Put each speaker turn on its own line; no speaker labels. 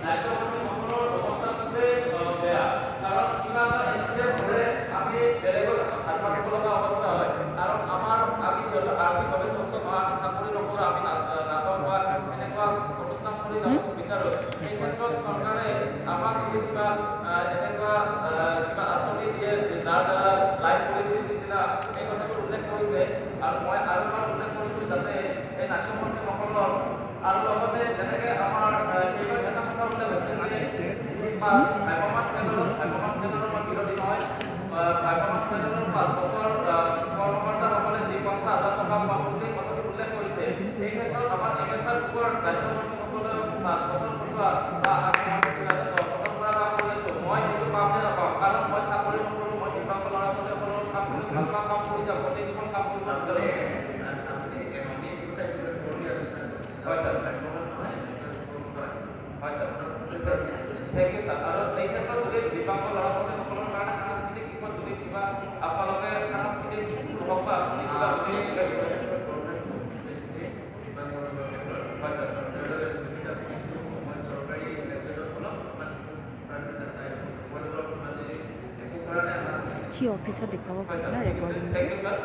নাট্যকৰ্মীসকলৰ অৱস্থা খুবেই বেয়া কাৰণ কিবা এটা এক্সিডেণ্ট হ'লে আমি বেলেগত হাত পাতিব লগা অৱস্থা হয় কাৰণ আমাৰ আমি আৰ্থিকভাৱে সক্ষম নহয় আমি চাকৰি নকৰোঁ আমি নাটক বা এনেকুৱা প্ৰতিষ্ঠান কৰি যাব বিচাৰোঁ সেই ক্ষেত্ৰত চৰকাৰে আমাক যদি কিবা এনেকুৱা কিবা আঁচনি দিয়ে যাৰ দ্বাৰা লাইফ পলিচিৰ নিচিনা এই কথাবোৰ উল্লেখ কৰিছে আৰু মই আৰু এবাৰ উল্লেখ কৰিছোঁ যাতে এই নাট্যকৰ্মীসকলৰ আৰু লগতে যেনেকৈ আমাৰ সেইবাৰ এটা কথা উল্লেখ হৈছে যে ভাগ্যৱান চেনেলৰ মই বিৰোধী নহয় ভাগ্যৱান চেনেলৰ 5 বছৰ কৰ্মকৰ্তাসকলে যি 50,000 টকা পাব বুলি কথাটো উল্লেখ কৰিছে এই ক্ষেত্ৰত আমাৰ এমএছআৰ ওপৰত নাট্যকৰ্মীসকলে 5 বছৰ চলোৱা বা মই সেইটো কামে নাপাওঁ কাৰণ মই চাকৰি নকৰোঁ মই দিব্যাংগ ল'ৰা ছোৱালীসকলৰ কাম কৰি যাওঁ গোটেই জীৱন কাম কৰিব বিচাৰোঁ হয় ছাৰ থেংক ইউ ছাৰ আৰু এই ক্ষেত্ৰত যদি দিব্যাংগ ল'ৰা ছোৱালীসকলৰ কাৰণে সাংস্কৃতিক দিশত যদি কিবা আপোনালোকে সাংস্কৃতিক হওক বা আপুনি কিবা
সি অফিচত দেখাব পাৰে না ৰেকৰ্ডিং
থেংক ইউ ছাৰ